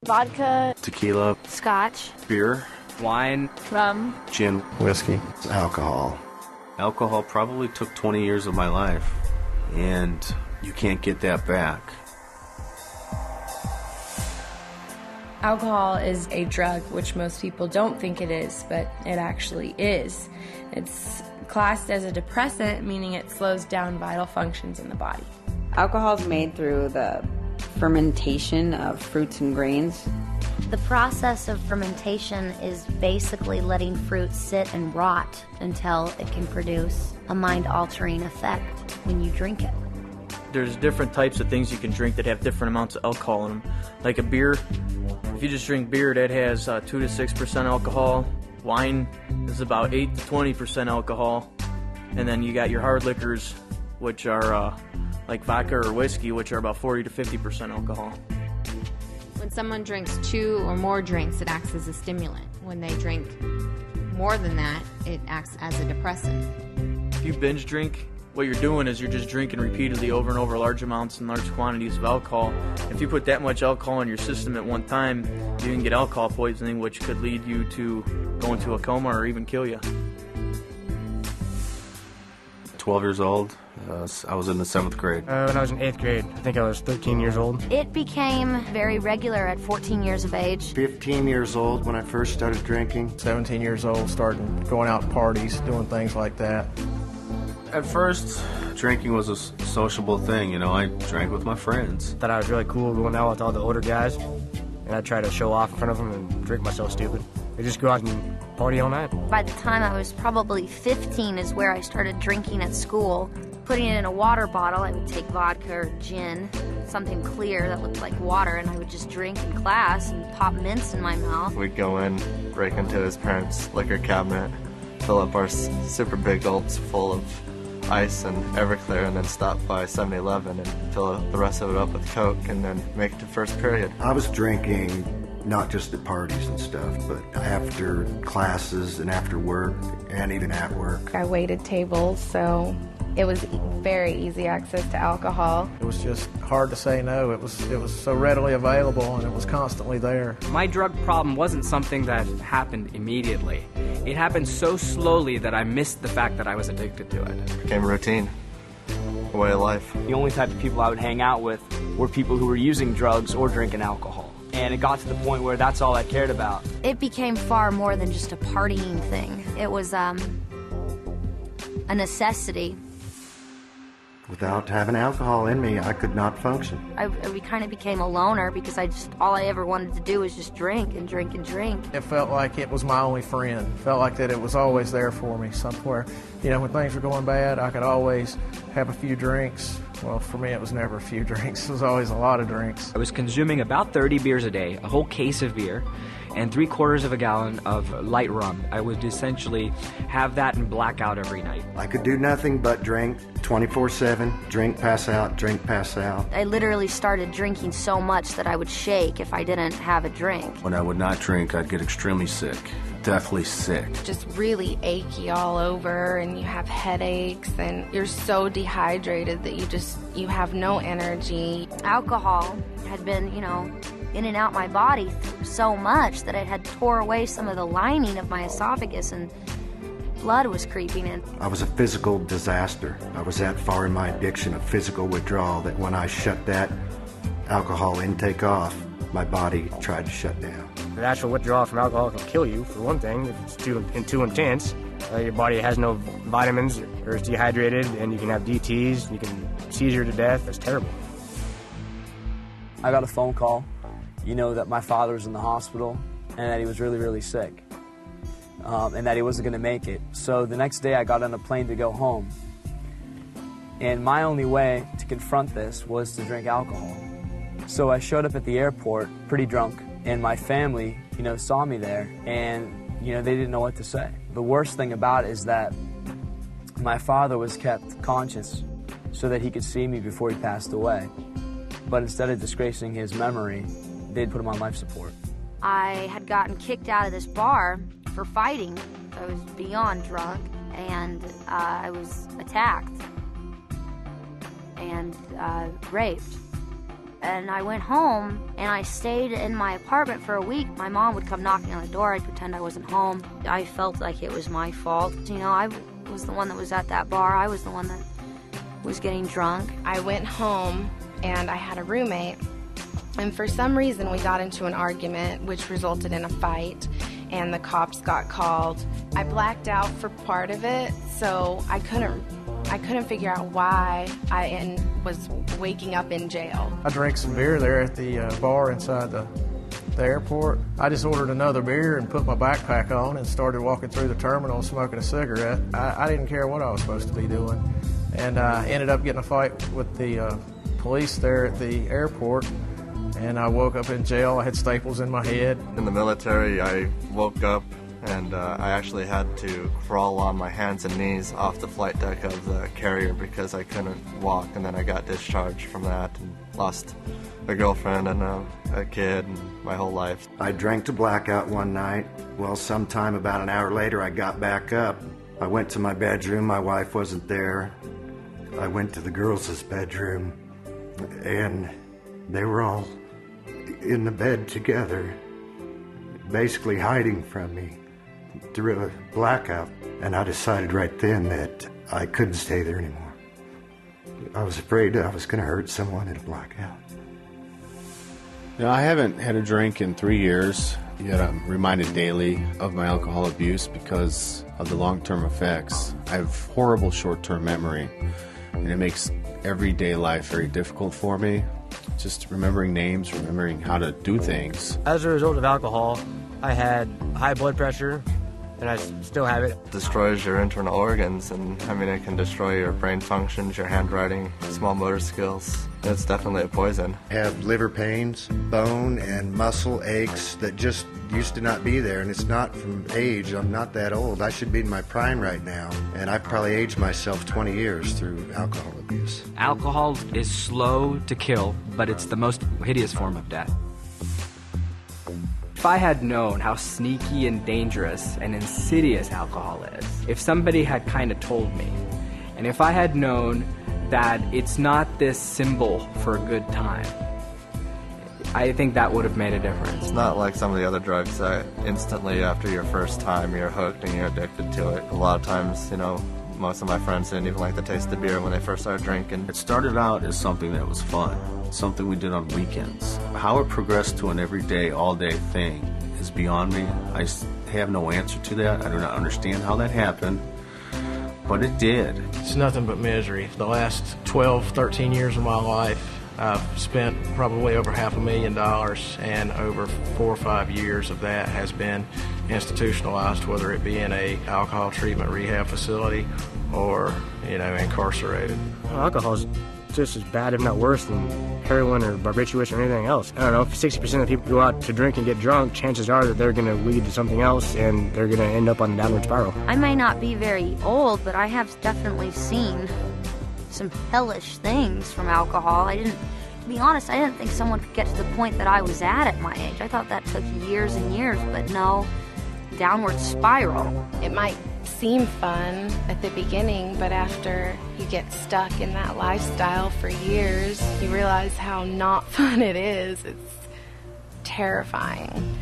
Vodka, tequila, scotch, beer, wine, rum, gin, whiskey, alcohol. Alcohol probably took 20 years of my life, and you can't get that back. Alcohol is a drug, which most people don't think it is, but it actually is. It's classed as a depressant, meaning it slows down vital functions in the body. Alcohol is made through the fermentation of fruits and grains. The process of fermentation is basically letting fruit sit and rot until it can produce a mind-altering effect when you drink it. There's different types of things you can drink that have different amounts of alcohol in them. Like a beer, if you just drink beer, that has 2 to 6% alcohol. Wine is about 8 to 20% alcohol. And then you got your hard liquors, which are like vodka or whiskey, which are about 40 to 50% alcohol. When someone drinks 2 or more drinks, it acts as a stimulant. When they drink more than that, it acts as a depressant. If you binge drink, what you're doing is you're just drinking repeatedly over and over large amounts and large quantities of alcohol. If you put that much alcohol in your system at one time, you can get alcohol poisoning, which could lead you to go into a coma or even kill you. 12 years old, I was in the 7th grade. When I was in 8th grade, I think I was 13 years old. It became very regular at 14 years of age. 15 years old when I first started drinking. 17 years old, starting going out to parties, doing things like that. At first, drinking was a sociable thing, you know, I drank with my friends. Thought I was really cool going out with all the older guys, and I'd try to show off in front of them and drink myself stupid. They just go out and party all night. By the time I was probably 15 is where I started drinking at school. Putting it in a water bottle, I would take vodka or gin, something clear that looked like water, and I would just drink in class and pop mints in my mouth. We'd go in, break into his parents' liquor cabinet, fill up our super big gulps full of ice and Everclear, and then stop by 7-Eleven and fill the rest of it up with Coke, and then make it to first period. I was drinking not just at parties and stuff, but after classes and after work, and even at work. I waited tables, so it was very easy access to alcohol. It was just hard to say no. It was so readily available, and it was constantly there. My drug problem wasn't something that happened immediately. It happened so slowly that I missed the fact that I was addicted to it. It became a routine, a way of life. The only type of people I would hang out with were people who were using drugs or drinking alcohol. And it got to the point where that's all I cared about. It became far more than just a partying thing. It was a necessity. Without having alcohol in me, I could not function. I kind of became a loner because all I ever wanted to do was just drink and drink and drink. It felt like it was my only friend. Felt like that it was always there for me somewhere. You know, when things were going bad, I could always have a few drinks. Well, for me, it was never a few drinks. It was always a lot of drinks. I was consuming about 30 beers a day, a whole case of beer, and 3/4 of a gallon of light rum. I would essentially have that and black out every night. I could do nothing but drink 24/7, drink, pass out, drink, pass out. I literally started drinking so much that I would shake if I didn't have a drink. When I would not drink, I'd get extremely sick. Deathly sick. Just really achy all over, and you have headaches, and you're so dehydrated that you have no energy. Alcohol had been, in and out my body so much that it had tore away some of the lining of my esophagus, and blood was creeping in. I was a physical disaster. I was that far in my addiction of physical withdrawal that when I shut that alcohol intake off, my body tried to shut down. The actual withdrawal from alcohol can kill you, for one thing, if it's too intense. Your body has no vitamins or is dehydrated, and you can have DTs, you can seizure to death. It's terrible. I got a phone call, that my father was in the hospital and that he was really, really sick, and that he wasn't going to make it. So the next day I got on a plane to go home, and my only way to confront this was to drink alcohol. So I showed up at the airport pretty drunk, and my family, saw me there, and, they didn't know what to say. The worst thing about it is that my father was kept conscious so that he could see me before he passed away. But instead of disgracing his memory, they'd put him on life support. I had gotten kicked out of this bar for fighting. I was beyond drunk, and I was attacked and raped. And I went home, and I stayed in my apartment for a week. My mom would come knocking on the door. I'd pretend I wasn't home. I felt like it was my fault. You know, I was the one that was at that bar. I was the one that was getting drunk. I went home, and I had a roommate. And for some reason, we got into an argument, which resulted in a fight, and the cops got called. I blacked out for part of it, so I couldn't figure out why I was waking up in jail. I drank some beer there at the bar inside the airport. I just ordered another beer and put my backpack on and started walking through the terminal smoking a cigarette. I didn't care what I was supposed to be doing. And I ended up getting a fight with the police there at the airport. And I woke up in jail. I had staples in my head. In the military, I woke up and I actually had to crawl on my hands and knees off the flight deck of the carrier because I couldn't walk, and then I got discharged from that and lost a girlfriend and a kid and my whole life. I drank to blackout one night. Well, sometime about an hour later, I got back up. I went to my bedroom. My wife wasn't there. I went to the girls' bedroom, and they were all in the bed together, basically hiding from me through a blackout. And I decided right then that I couldn't stay there anymore. I was afraid I was going to hurt someone in a blackout. You know, I haven't had a drink in 3 years, yet I'm reminded daily of my alcohol abuse because of the long-term effects. I have horrible short-term memory, and it makes everyday life very difficult for me. Just remembering names, remembering how to do things. As a result of alcohol, I had high blood pressure, and I still have it. It destroys your internal organs, and I mean, it can destroy your brain functions, your handwriting, small motor skills. It's definitely a poison. I have liver pains, bone and muscle aches that just used to not be there, and it's not from age. I'm not that old. I should be in my prime right now, and I've probably aged myself 20 years through alcohol abuse. Alcohol is slow to kill, but it's the most hideous form of death. If I had known how sneaky and dangerous and insidious alcohol is, if somebody had kind of told me, and if I had known that it's not this symbol for a good time, I think that would have made a difference. It's not like some of the other drugs that instantly after your first time you're hooked and you're addicted to it. A lot of times, you know, most of my friends didn't even like the taste of beer when they first started drinking. It started out as something that was fun, something we did on weekends. How it progressed to an everyday, all-day thing is beyond me. I have no answer to that. I do not understand how that happened, but it did. It's nothing but misery. The last 12, 13 years of my life, I've spent probably over $500,000, and over 4 or 5 years of that has been institutionalized, whether it be in a alcohol treatment rehab facility or, you know, incarcerated. Well, alcohol is just as bad, if not worse, than heroin or barbiturates or anything else. I don't know, if 60% of people go out to drink and get drunk, chances are that they're going to lead to something else and they're going to end up on a downward spiral. I may not be very old, but I have definitely seen some hellish things from alcohol. To be honest, I didn't think someone could get to the point that I was at my age. I thought that took years and years, but no, downward spiral. It might seem fun at the beginning, but after you get stuck in that lifestyle for years, you realize how not fun it is. It's terrifying.